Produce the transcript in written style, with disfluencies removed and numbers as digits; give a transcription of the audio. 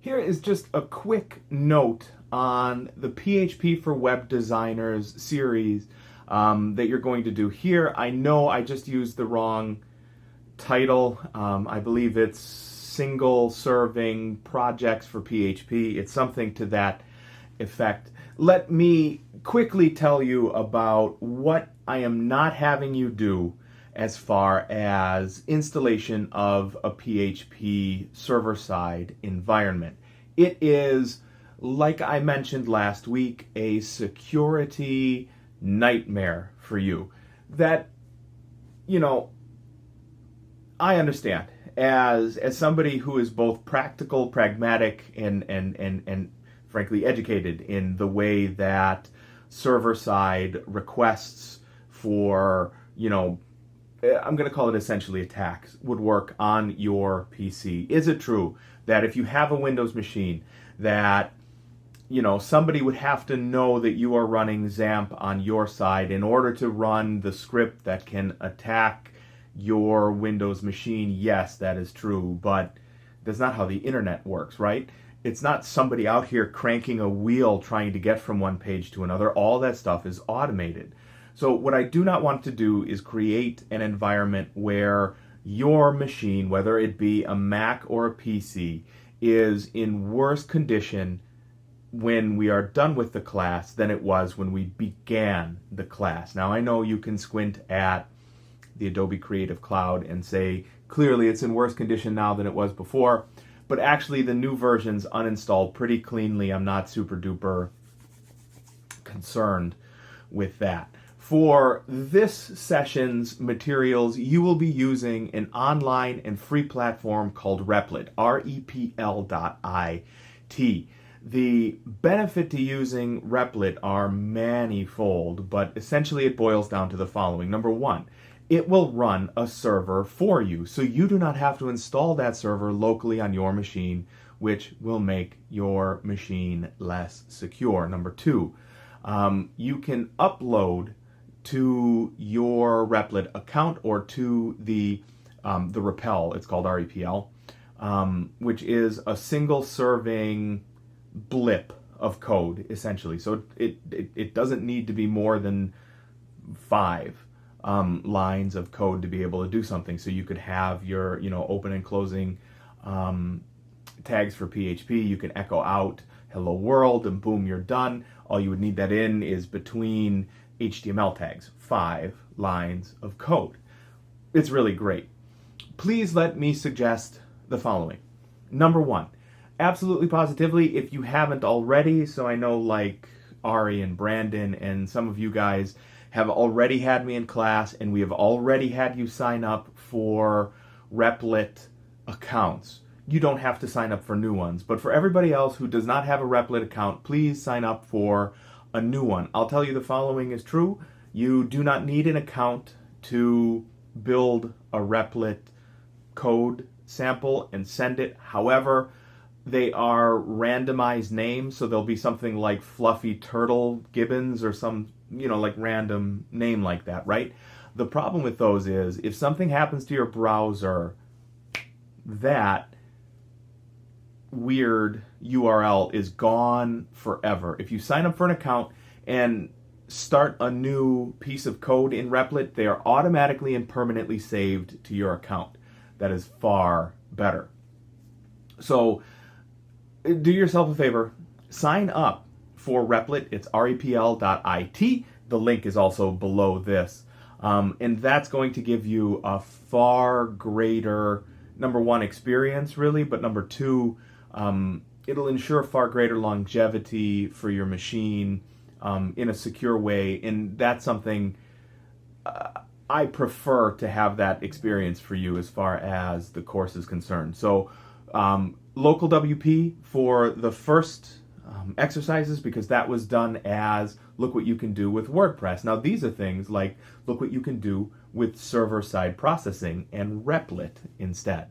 Here is just a quick note on the PHP for Web Designers series that you're going to do here. I know I just used the wrong title. I believe it's Single Serving Projects for PHP. It's something to that effect. Let me quickly tell you about what I am not having you do as far as installation of a PHP server-side environment. It is, like I mentioned last week, a security nightmare for you that, I understand as somebody who is both practical, pragmatic, and frankly educated in the way that server-side requests for, I'm going to call it essentially attacks, would work on your PC. Is it true that if you have a Windows machine that, somebody would have to know that you are running XAMPP on your side in order to run the script that can attack your Windows machine? Yes, that is true, but that's not how the internet works, right? It's not somebody out here cranking a wheel trying to get from one page to another. All that stuff is automated. So what I do not want to do is create an environment where your machine, whether it be a Mac or a PC, is in worse condition when we are done with the class than it was when we began the class. Now, I know you can squint at the Adobe Creative Cloud and say, clearly it's in worse condition now than it was before, but actually the new version's uninstalled pretty cleanly. I'm not super duper concerned with that. For this session's materials, you will be using an online and free platform called REPL IT, REPL.IT. The benefit to using REPL IT are manifold, but essentially it boils down to the following. Number one, it will run a server for you, so you do not have to install that server locally on your machine, which will make your machine less secure. Number two, you can upload to your REPL IT account or to the REPL, it's called REPL, which is a single serving blip of code, essentially. So it doesn't need to be more than 5 lines of code to be able to do something. So you could have your open and closing tags for PHP. You can echo out hello world and boom, you're done. All you would need that in is between HTML tags, 5 lines of code. It's really great. Please let me suggest the following. Number one, absolutely positively, if you haven't already, so I know like Ari and Brandon and some of you guys have already had me in class and we have already had you sign up for REPL IT accounts. You don't have to sign up for new ones, but for everybody else who does not have a REPL IT account, please sign up for a new one. I'll tell you the following is true. You do not need an account to build a REPL IT code sample and send it. However, they are randomized names, so there'll be something like Fluffy Turtle Gibbons or some, like random name like that, right? The problem with those is if something happens to your browser, that weird URL is gone forever. If you sign up for an account and start a new piece of code in REPL IT, they are automatically and permanently saved to your account. That is far better. So do yourself a favor, sign up for REPL IT. It's repl.it. The link is also below this. And that's going to give you a far greater, number one, experience really, but number two, it'll ensure far greater longevity for your machine in a secure way, and that's something I prefer to have that experience for you as far as the course is concerned. So local WP for the first exercises, because that was done as look what you can do with WordPress. Now these are things like look what you can do with server-side processing and REPL IT instead.